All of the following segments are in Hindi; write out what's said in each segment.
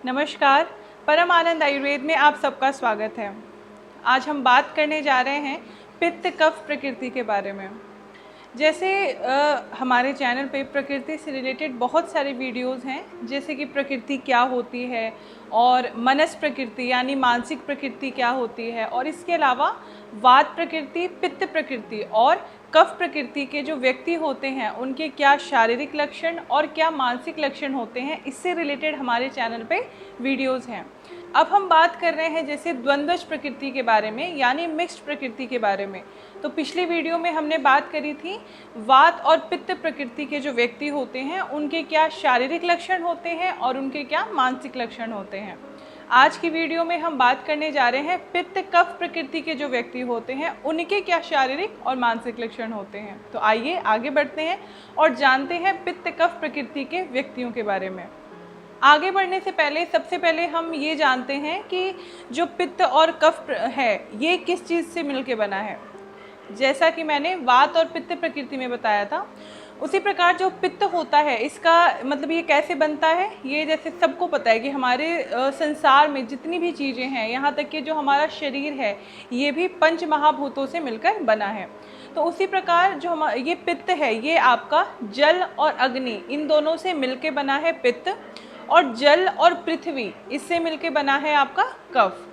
नमस्कार। परम आनंद आयुर्वेद में आप सबका स्वागत है। आज हम बात करने जा रहे हैं पित्त कफ प्रकृति के बारे में। जैसे हमारे चैनल पे प्रकृति से रिलेटेड बहुत सारे वीडियोस हैं, जैसे कि प्रकृति क्या होती है और मनस प्रकृति यानी मानसिक प्रकृति क्या होती है, और इसके अलावा वात प्रकृति, पित्त प्रकृति और कफ प्रकृति के जो व्यक्ति होते हैं उनके क्या शारीरिक लक्षण और क्या मानसिक लक्षण होते हैं, इससे रिलेटेड हमारे चैनल पे वीडियोस हैं। अब हम बात कर रहे हैं जैसे द्वंद्वज प्रकृति के बारे में, यानी मिक्स्ड प्रकृति के बारे में। तो पिछली वीडियो में हमने बात करी थी वात और पित्त प्रकृति के जो व्यक्ति होते हैं उनके क्या शारीरिक लक्षण होते हैं और उनके क्या मानसिक लक्षण होते हैं। आज की वीडियो में हम बात करने जा रहे हैं पित्त कफ प्रकृति के जो व्यक्ति होते हैं उनके क्या शारीरिक और मानसिक लक्षण होते हैं। तो आइए आगे बढ़ते हैं और जानते हैं पित्त कफ प्रकृति के व्यक्तियों के बारे में। आगे बढ़ने से पहले सबसे पहले हम ये जानते हैं कि जो पित्त और कफ है ये किस चीज़ से मिलके बना है। जैसा कि मैंने वात और पित्त प्रकृति में बताया था, उसी प्रकार जो पित्त होता है इसका मतलब ये कैसे बनता है, ये जैसे सबको पता है कि हमारे संसार में जितनी भी चीज़ें हैं, यहाँ तक कि जो हमारा शरीर है ये भी पंच महाभूतों से मिलकर बना है। तो उसी प्रकार जो ये पित्त है ये आपका जल और अग्नि इन दोनों से मिलके बना है पित्त, और जल और पृथ्वी इससे मिलके बना है आपका कफ।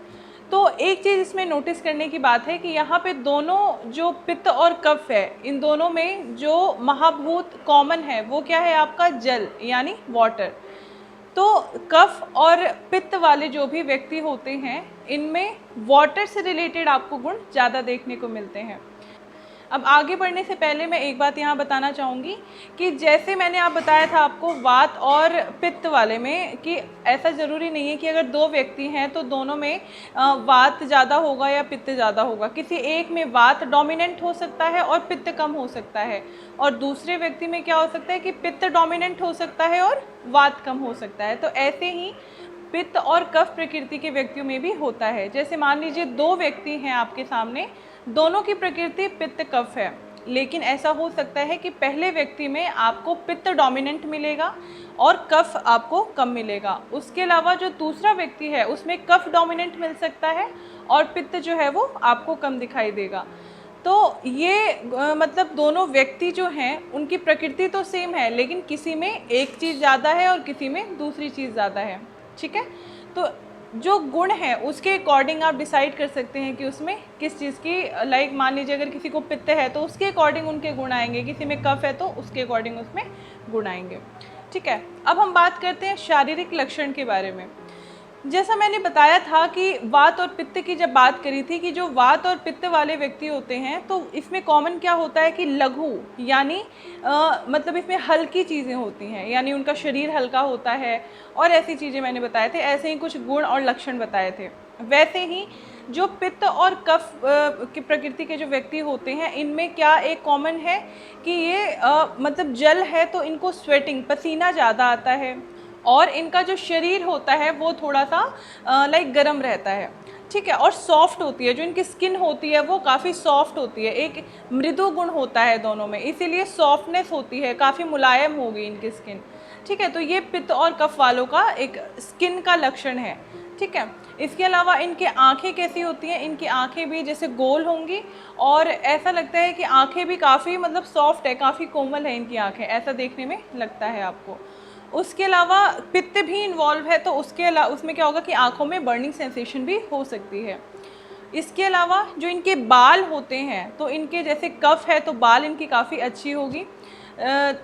तो एक चीज़ इसमें नोटिस करने की बात है कि यहाँ पे दोनों जो पित्त और कफ है इन दोनों में जो महाभूत कॉमन है वो क्या है आपका जल यानी वाटर। तो कफ और पित्त वाले जो भी व्यक्ति होते हैं इनमें वाटर से रिलेटेड आपको गुण ज़्यादा देखने को मिलते हैं। अब आगे बढ़ने से पहले मैं एक बात यहाँ बताना चाहूँगी कि जैसे मैंने आप बताया था आपको वात और पित्त वाले में कि ऐसा ज़रूरी नहीं है कि अगर दो व्यक्ति हैं तो दोनों में वात ज़्यादा होगा या पित्त ज़्यादा होगा। किसी एक में वात डोमिनेंट हो सकता है और पित्त कम हो सकता है, और दूसरे व्यक्ति में क्या हो सकता है कि पित्त डोमिनेंट हो सकता है और वात कम हो सकता है। तो ऐसे ही पित्त और कफ प्रकृति के व्यक्तियों में भी होता है। जैसे मान लीजिए दो व्यक्ति हैं आपके सामने, दोनों की प्रकृति पित्त कफ है, लेकिन ऐसा हो सकता है कि पहले व्यक्ति में आपको पित्त डोमिनेंट मिलेगा और कफ आपको कम मिलेगा। उसके अलावा जो दूसरा व्यक्ति है उसमें कफ डोमिनेंट मिल सकता है और पित्त जो है वो आपको कम दिखाई देगा। तो ये मतलब दोनों व्यक्ति जो हैं उनकी प्रकृति तो सेम है, लेकिन किसी में एक चीज़ ज़्यादा है और किसी में दूसरी चीज़ ज़्यादा है। ठीक है, तो जो गुण है उसके अकॉर्डिंग आप डिसाइड कर सकते हैं कि उसमें किस चीज़ की, लाइक मान लीजिए अगर किसी को पित्त है तो उसके अकॉर्डिंग उनके गुण आएंगे, किसी में कफ है तो उसके अकॉर्डिंग उसमें गुण आएंगे। ठीक है, अब हम बात करते हैं शारीरिक लक्षण के बारे में। जैसा मैंने बताया था कि वात और पित्त की जब बात करी थी कि जो वात और पित्त वाले व्यक्ति होते हैं तो इसमें कॉमन क्या होता है कि लघु यानी मतलब इसमें हल्की चीज़ें होती हैं, यानी उनका शरीर हल्का होता है और ऐसी चीज़ें मैंने बताए थे। ऐसे ही कुछ गुण और लक्षण बताए थे। वैसे ही जो पित्त और कफ की प्रकृति के जो व्यक्ति होते हैं इनमें क्या एक कॉमन है कि ये मतलब जल है तो इनको स्वेटिंग पसीना ज़्यादा आता है, और इनका जो शरीर होता है वो थोड़ा सा लाइक गर्म रहता है। ठीक है, और सॉफ्ट होती है, जो इनकी स्किन होती है वो काफ़ी सॉफ्ट होती है, एक मृदु गुण होता है दोनों में, इसीलिए सॉफ्टनेस होती है, काफ़ी मुलायम होगी इनकी स्किन। ठीक है, तो ये पित्त और कफ वालों का एक स्किन का लक्षण है। ठीक है, इसके अलावा इनके आंखें कैसी होती हैं, इनकी आंखें भी जैसे गोल होंगी और ऐसा लगता है कि आंखें भी काफ़ी मतलब सॉफ्ट है, काफ़ी कोमल है इनकी आंखें, ऐसा देखने में लगता है आपको। उसके अलावा पित्त भी इन्वॉल्व है तो उसके अलावा उसमें क्या होगा कि आंखों में बर्निंग सेंसेशन भी हो सकती है। इसके अलावा जो इनके बाल होते हैं तो इनके जैसे कफ है तो बाल इनकी काफ़ी अच्छी होगी।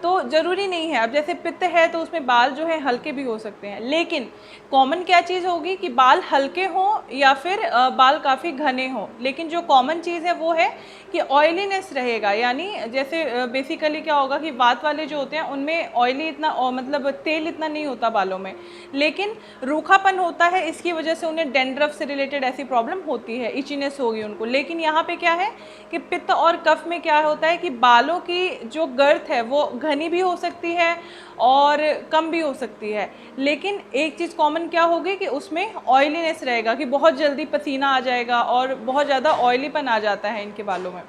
तो ज़रूरी नहीं है, अब जैसे पित्त है तो उसमें बाल जो है हल्के भी हो सकते हैं, लेकिन कॉमन क्या चीज़ होगी कि बाल हल्के हों या फिर बाल काफ़ी घने हों, लेकिन जो कॉमन चीज़ है वो है कि ऑयलीनेस रहेगा। यानी जैसे बेसिकली क्या होगा कि वात वाले जो होते हैं उनमें ऑयली इतना मतलब तेल इतना नहीं होता बालों में, लेकिन रूखापन होता है, इसकी वजह से उन्हें डेंड्रफ से रिलेटेड ऐसी प्रॉब्लम होती है, इचीनेस होगी उनको। लेकिन यहाँ पे क्या है कि पित्त और कफ में क्या होता है कि बालों की जो गर्थ है वो घनी भी हो सकती है और कम भी हो सकती है, लेकिन एक चीज़ कॉमन क्या होगी कि उसमें ऑयलीनेस रहेगा, कि बहुत जल्दी पसीना आ जाएगा और बहुत ज़्यादा ऑयलीपन आ जाता है इनके बालों में।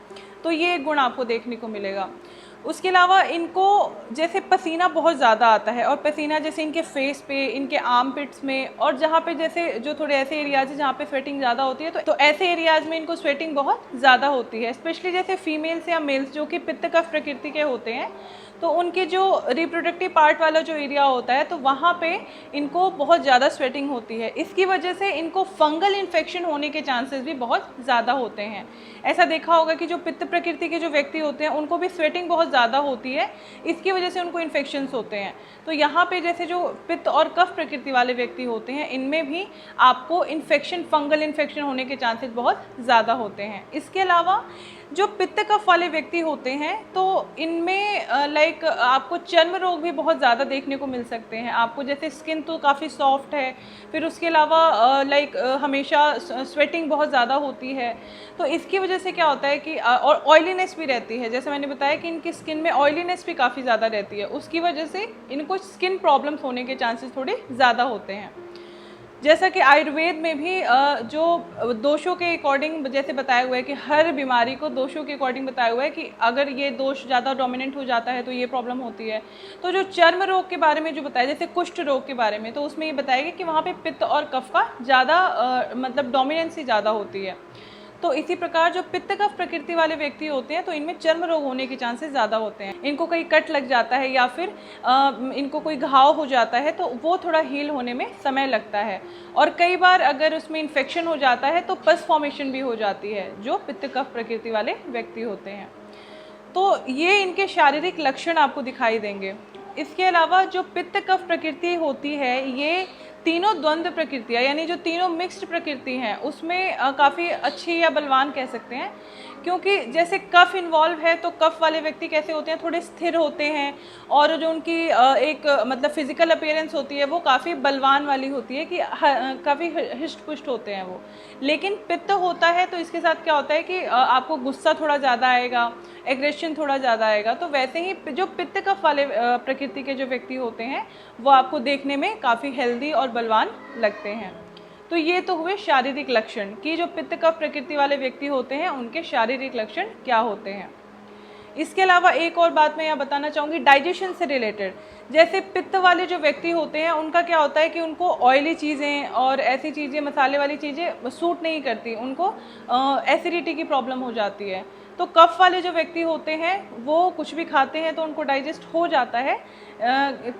तो ये गुण आपको देखने को मिलेगा। उसके अलावा इनको जैसे पसीना बहुत ज़्यादा आता है, और पसीना जैसे इनके फेस पे, इनके आर्म पिट्स में, और जहाँ पे जैसे जो थोड़े ऐसे एरियाज है जहाँ पे स्वेटिंग ज़्यादा होती है, तो ऐसे एरियाज में इनको स्वेटिंग बहुत ज़्यादा होती है। स्पेशली जैसे फीमेल्स या मेल्स जो कि पित्त कफ प्रकृति के होते हैं, तो उनके जो रिप्रोडक्टिव पार्ट वाला जो एरिया होता है, तो वहाँ पे इनको बहुत ज़्यादा स्वेटिंग होती है। इसकी वजह से इनको फंगल इन्फेक्शन होने के चांसेस भी बहुत ज़्यादा होते हैं। ऐसा देखा होगा कि जो पित्त प्रकृति के जो व्यक्ति होते हैं उनको भी स्वेटिंग बहुत ज़्यादा होती है, इसकी वजह से उनको इन्फेक्शंस होते हैं। तो यहाँ पे जैसे जो पित्त और कफ प्रकृति वाले व्यक्ति होते हैं, इनमें भी आपको इन्फेक्शन, फंगल इन्फेक्शन होने के चांसेस बहुत ज़्यादा होते हैं। इसके अलावा जो पित्त कफ वाले व्यक्ति होते हैं, तो इनमें लाइक आपको चर्म रोग भी बहुत ज़्यादा देखने को मिल सकते हैं। आपको जैसे स्किन तो काफ़ी सॉफ्ट है, फिर उसके अलावा लाइक हमेशा स्वेटिंग बहुत ज़्यादा होती है। तो इसकी वजह से क्या होता है कि और ऑयलीनेस भी रहती है। जैसे मैंने बताया कि इनकी स्किन में ऑयलीनेस भी काफ़ी ज़्यादा रहती है, उसकी वजह से इनको स्किन प्रॉब्लम्स होने के चांसेस थोड़े ज़्यादा होते हैं। जैसा कि आयुर्वेद में भी जो दोषों के अकॉर्डिंग जैसे बताया हुआ है कि हर बीमारी को दोषों के अकॉर्डिंग बताया हुआ है कि अगर ये दोष ज़्यादा डोमिनेंट हो जाता है तो ये प्रॉब्लम होती है। तो जो चर्म रोग के बारे में जो बताया, जैसे कुष्ठ रोग के बारे में, तो उसमें ये बताया गया कि वहाँ पे पित्त और कफ का ज़्यादा मतलब डोमिनेंसी ज़्यादा होती है। तो इसी प्रकार जो पित्त कफ प्रकृति वाले व्यक्ति होते हैं, तो इनमें चर्म रोग होने के चांसेस ज़्यादा होते हैं। इनको कहीं कट लग जाता है या फिर इनको कोई घाव हो जाता है, तो वो थोड़ा हील होने में समय लगता है। और कई बार अगर उसमें इन्फेक्शन हो जाता है तो पस फॉर्मेशन भी हो जाती है जो पित्त कफ प्रकृति वाले व्यक्ति होते हैं। तो ये इनके शारीरिक लक्षण आपको दिखाई देंगे। इसके अलावा जो पित्त कफ प्रकृति होती है, ये तीनों द्वंद्व प्रकृतियाँ, यानी जो तीनों मिक्स्ड प्रकृति हैं, उसमें काफ़ी अच्छी या बलवान कह सकते हैं। क्योंकि जैसे कफ इन्वॉल्व है, तो कफ वाले व्यक्ति कैसे होते हैं, थोड़े स्थिर होते हैं, और जो उनकी एक मतलब फिजिकल अपीयरेंस होती है वो काफ़ी बलवान वाली होती है कि काफ़ी हिष्ट पुष्ट होते हैं वो। लेकिन पित्त होता है तो इसके साथ क्या होता है कि आपको गुस्सा थोड़ा ज़्यादा आएगा, एग्रेशन थोड़ा ज़्यादा आएगा। तो वैसे ही जो पित्त कफ वाले प्रकृति के जो व्यक्ति होते हैं, वो आपको देखने में काफ़ी हेल्दी और बलवान लगते हैं। तो ये तो हुए शारीरिक लक्षण कि जो पित्त कफ प्रकृति वाले व्यक्ति होते हैं उनके शारीरिक लक्षण क्या होते हैं। इसके अलावा एक और बात मैं यहाँ बताना चाहूँगी डाइजेशन से रिलेटेड। जैसे पित्त वाले जो व्यक्ति होते हैं उनका क्या होता है कि उनको ऑयली चीज़ें और ऐसी चीज़ें, मसाले वाली चीज़ें सूट नहीं करती, उनको एसिडिटी की प्रॉब्लम हो जाती है। तो कफ वाले जो व्यक्ति होते हैं वो कुछ भी खाते हैं तो उनको डाइजेस्ट हो जाता है,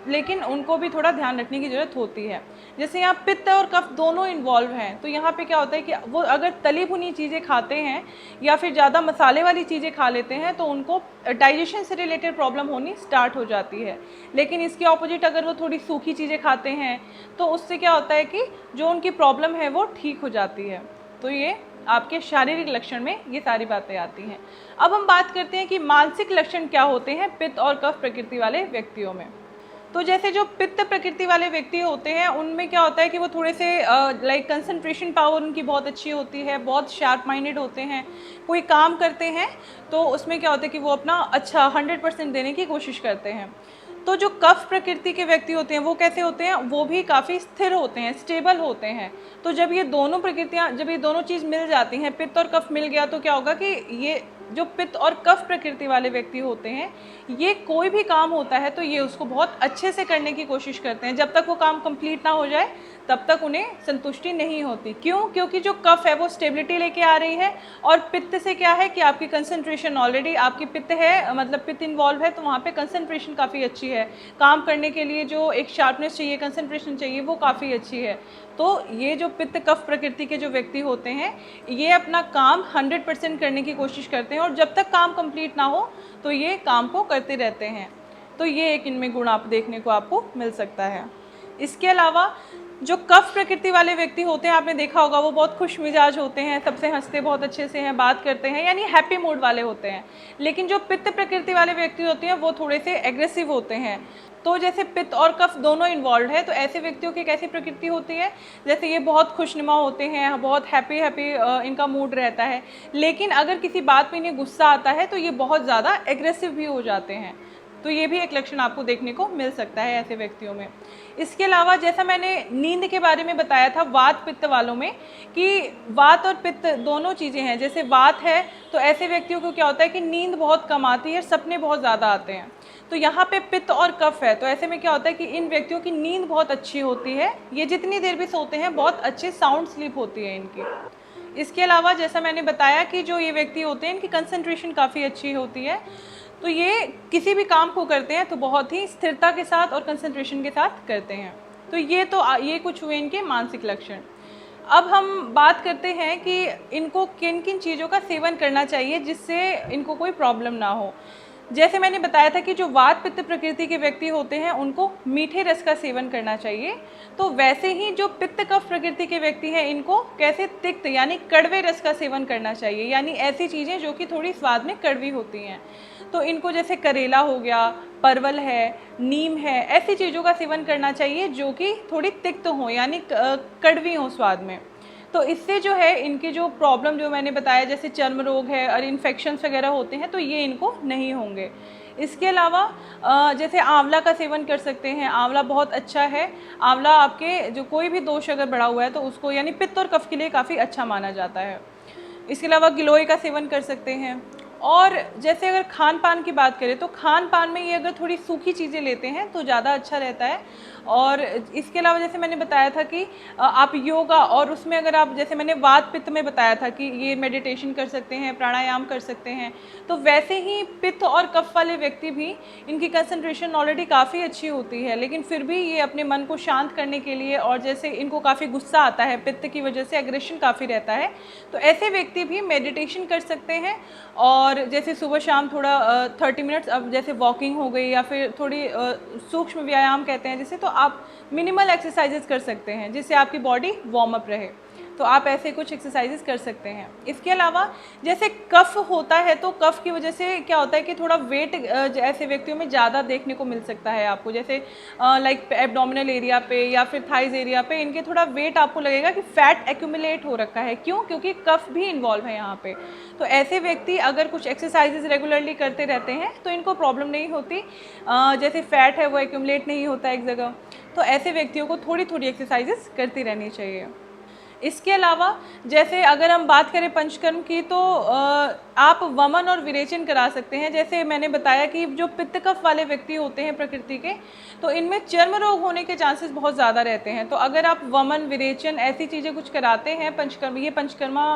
लेकिन उनको भी थोड़ा ध्यान रखने की ज़रूरत होती है। जैसे यहाँ पित्त और कफ दोनों इन्वॉल्व हैं, तो यहाँ पे क्या होता है कि वो अगर तली भुनी चीज़ें खाते हैं या फिर ज़्यादा मसाले वाली चीज़ें खा लेते हैं तो उनको डाइजेशन से रिलेटेड प्रॉब्लम होनी स्टार्ट हो जाती है। लेकिन इसके ऑपोजिट अगर वो थोड़ी सूखी चीज़ें खाते हैं तो उससे क्या होता है कि जो उनकी प्रॉब्लम है वो ठीक हो जाती है। तो ये आपके शारीरिक लक्षण में ये सारी बातें आती हैं। अब हम बात करते हैं कि मानसिक लक्षण क्या होते हैं पित्त और कफ प्रकृति वाले व्यक्तियों में। तो जैसे जो पित्त प्रकृति वाले व्यक्ति होते हैं उनमें क्या होता है कि वो थोड़े से लाइक कंसंट्रेशन पावर उनकी बहुत अच्छी होती है, बहुत शार्प माइंडेड होते हैं। कोई काम करते हैं तो उसमें क्या होता है कि वो अपना अच्छा 100% देने की कोशिश करते हैं। तो जो कफ प्रकृति के व्यक्ति होते हैं वो कैसे होते हैं, वो भी काफ़ी स्थिर होते हैं, स्टेबल होते हैं। तो जब ये दोनों प्रकृतियाँ, जब ये दोनों चीज़ मिल जाती हैं, पित्त और कफ मिल गया, तो क्या होगा कि ये जो पित्त और कफ प्रकृति वाले व्यक्ति होते हैं, ये कोई भी काम होता है तो ये उसको बहुत अच्छे से करने की कोशिश करते हैं। जब तक वो काम कंप्लीट ना हो जाए तब तक उन्हें संतुष्टि नहीं होती। क्यों? क्योंकि जो कफ है वो स्टेबिलिटी लेके आ रही है, और पित्त से क्या है कि आपकी कंसंट्रेशन, ऑलरेडी आपकी पित्त है, मतलब पित्त इन्वॉल्व है, तो वहाँ पे कंसंट्रेशन काफ़ी अच्छी है। काम करने के लिए जो एक शार्पनेस चाहिए, कंसंट्रेशन चाहिए, वो काफ़ी अच्छी है। तो ये जो पित्त कफ प्रकृति के जो व्यक्ति होते हैं, ये अपना काम 100% करने की कोशिश करते हैं, और जब तक काम कंप्लीट ना हो तो ये काम को करते रहते हैं। तो ये एक इनमें गुण आप देखने को आपको मिल सकता है। इसके अलावा जो कफ प्रकृति वाले व्यक्ति होते हैं, आपने देखा होगा वो बहुत खुश मिजाज होते हैं, सबसे हंसते बहुत अच्छे से हैं, बात करते हैं, यानी हैप्पी मूड वाले होते हैं। लेकिन जो पित्त प्रकृति वाले व्यक्ति होते हैं वो थोड़े से एग्रेसिव होते हैं। तो जैसे पित्त और कफ दोनों इन्वॉल्व है, तो ऐसे व्यक्तियों की कैसी प्रकृति होती है, जैसे ये बहुत खुशनुमा होते हैं, बहुत हैप्पी इनका मूड रहता है। लेकिन अगर किसी बात पे इन्हें गुस्सा आता है तो ये बहुत ज़्यादा एग्रेसिव भी हो जाते हैं। तो तो ये भी एक लक्षण आपको देखने को मिल सकता है ऐसे व्यक्तियों में। इसके अलावा जैसा मैंने नींद के बारे में बताया था वात पित्त वालों में, कि वात और पित्त दोनों चीज़ें हैं। जैसे वात है तो ऐसे व्यक्तियों को क्या होता है कि नींद बहुत कम आती है, सपने बहुत ज़्यादा आते हैं। तो यहाँ पे पित्त और कफ है, तो ऐसे में क्या होता है कि इन व्यक्तियों की नींद बहुत अच्छी होती है, ये जितनी देर भी सोते हैं बहुत अच्छी साउंड स्लीप होती है इनकी। इसके अलावा जैसा मैंने बताया कि जो ये व्यक्ति होते हैं इनकी कंसंट्रेशन काफ़ी अच्छी होती है, तो ये किसी भी काम को करते हैं तो बहुत ही स्थिरता के साथ और कंसंट्रेशन के साथ करते हैं। तो ये कुछ हुए इनके मानसिक लक्षण। अब हम बात करते हैं कि इनको किन किन चीज़ों का सेवन करना चाहिए जिससे इनको कोई प्रॉब्लम ना हो। जैसे मैंने बताया था कि जो वात पित्त प्रकृति के व्यक्ति होते हैं उनको मीठे रस का सेवन करना चाहिए, तो वैसे ही जो पित्त कफ प्रकृति के व्यक्ति हैं इनको कैसे तिक्त यानी कड़वे रस का सेवन करना चाहिए, यानी ऐसी चीज़ें जो कि थोड़ी स्वाद में कड़वी होती हैं। तो इनको जैसे करेला हो गया, परवल है, नीम है, ऐसी चीज़ों का सेवन करना चाहिए जो कि थोड़ी तिक्त हो यानी कड़वी हो स्वाद में। तो इससे जो है इनकी जो प्रॉब्लम जो मैंने बताया जैसे चर्म रोग है और इन्फेक्शंस वगैरह होते हैं तो ये इनको नहीं होंगे। इसके अलावा जैसे आंवला का सेवन कर सकते हैं, आंवला बहुत अच्छा है। आंवला आपके जो कोई भी दोष अगर बढ़ा हुआ है तो उसको यानी पित्त और कफ के लिए काफ़ी अच्छा माना जाता है। इसके अलावा गिलोय का सेवन कर सकते हैं। और जैसे अगर खान पान की बात करें तो खान पान में ये अगर थोड़ी सूखी चीज़ें लेते हैं तो ज़्यादा अच्छा रहता है। और इसके अलावा जैसे मैंने बताया था कि आप योगा और उसमें अगर आप जैसे मैंने वात पित्त में बताया था कि ये मेडिटेशन कर सकते हैं, प्राणायाम कर सकते हैं, तो वैसे ही पित्त और कफ वाले व्यक्ति भी इनकी कंसंट्रेशन ऑलरेडी काफ़ी अच्छी होती है, लेकिन फिर भी ये अपने मन को शांत करने के लिए और जैसे इनको काफ़ी गुस्सा आता है पित्त की वजह से, एग्रेशन काफ़ी रहता है, तो ऐसे व्यक्ति भी मेडिटेशन कर सकते हैं। और जैसे सुबह शाम थोड़ा 30 मिनट्स अब जैसे वॉकिंग हो गई या फिर थोड़ी सूक्ष्म व्यायाम कहते हैं जिसे, तो आप मिनिमल एक्सरसाइजेस कर सकते हैं जिससे आपकी बॉडी वार्म अप रहे, तो आप ऐसे कुछ एक्सरसाइजेस कर सकते हैं। इसके अलावा जैसे कफ होता है तो कफ की वजह से क्या होता है कि थोड़ा वेट ऐसे व्यक्तियों में ज़्यादा देखने को मिल सकता है आपको, जैसे लाइक एब्डोमिनल एरिया पे या फिर थाइज एरिया पे इनके थोड़ा वेट आपको लगेगा कि फैट एक्यूमुलेट हो रखा है। क्यों? क्योंकि कफ भी इन्वॉल्व है यहाँ पे। तो ऐसे व्यक्ति अगर कुछ एक्सरसाइजेज रेगुलरली करते रहते हैं तो इनको प्रॉब्लम नहीं होती, जैसे फैट है वो एक्यूमुलेट नहीं होता एक जगह। तो ऐसे व्यक्तियों को थोड़ी थोड़ी एक्सरसाइजेस करती रहनी चाहिए। इसके अलावा जैसे अगर हम बात करें पंचकर्म की तो आप वमन और विरेचन करा सकते हैं। जैसे मैंने बताया कि जो पित्त कफ वाले व्यक्ति होते हैं प्रकृति के, तो इनमें चर्म रोग होने के चांसेस बहुत ज़्यादा रहते हैं। तो अगर आप वमन विरेचन ऐसी चीज़ें कुछ कराते हैं पंचकर्म, ये पंचकर्मा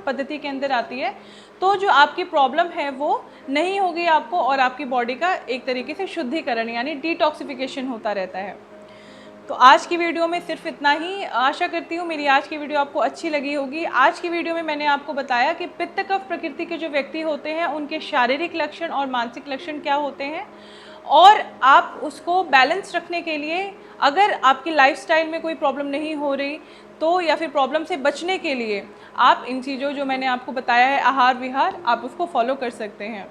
पद्धति के अंदर आती है, तो जो आपकी प्रॉब्लम है वो नहीं होगी आपको और आपकी बॉडी का एक तरीके से शुद्धिकरण यानी डिटॉक्सिफिकेशन होता रहता है। तो आज की वीडियो में सिर्फ इतना ही। आशा करती हूँ मेरी आज की वीडियो आपको अच्छी लगी होगी। आज की वीडियो में मैंने आपको बताया कि पित्त कफ प्रकृति के जो व्यक्ति होते हैं उनके शारीरिक लक्षण और मानसिक लक्षण क्या होते हैं, और आप उसको बैलेंस रखने के लिए अगर आपकी लाइफस्टाइल में कोई प्रॉब्लम नहीं हो रही तो, या फिर प्रॉब्लम से बचने के लिए आप इन चीज़ों जो मैंने आपको बताया है आहार विहार, आप उसको फॉलो कर सकते हैं।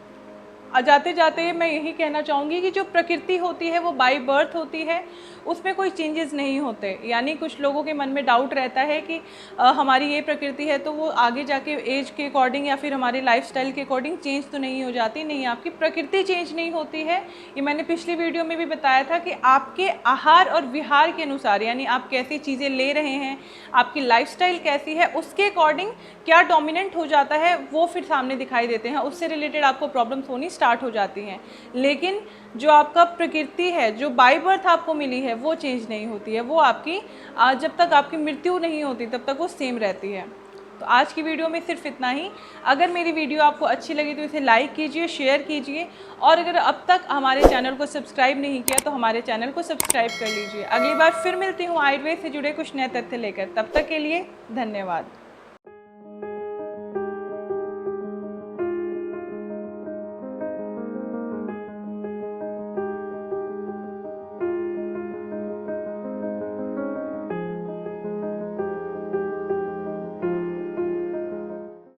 जाते जाते मैं यही कहना चाहूँगी कि जो प्रकृति होती है वो बाय बर्थ होती है, उसमें कोई चेंजेस नहीं होते। यानी कुछ लोगों के मन में डाउट रहता है कि हमारी ये प्रकृति है तो वो आगे जाके एज के अकॉर्डिंग या फिर हमारे लाइफस्टाइल के अकॉर्डिंग चेंज तो नहीं हो जाती। नहीं, आपकी प्रकृति चेंज नहीं होती है। ये मैंने पिछली वीडियो में भी बताया था कि आपके आहार और विहार के अनुसार, यानी आप कैसी चीज़ें ले रहे हैं, आपकी लाइफस्टाइल कैसी है, उसके अकॉर्डिंग क्या डोमिनेंट हो जाता है वो फिर सामने दिखाई देते हैं, उससे रिलेटेड आपको प्रॉब्लम्स होनी स्टार्ट हो जाती हैं। लेकिन जो आपका प्रकृति है, जो बाय बर्थ आपको मिली है, वो चेंज नहीं होती है। वो आपकी जब तक आपकी मृत्यु नहीं होती तब तक वो सेम रहती है। तो आज की वीडियो में सिर्फ इतना ही। अगर मेरी वीडियो आपको अच्छी लगी तो इसे लाइक कीजिए, शेयर कीजिए, और अगर अब तक हमारे चैनल को सब्सक्राइब नहीं किया तो हमारे चैनल को सब्सक्राइब कर लीजिए। अगली बार फिर मिलती हूँ आयुर्वेद से जुड़े कुछ नए तथ्य लेकर। तब तक के लिए धन्यवाद।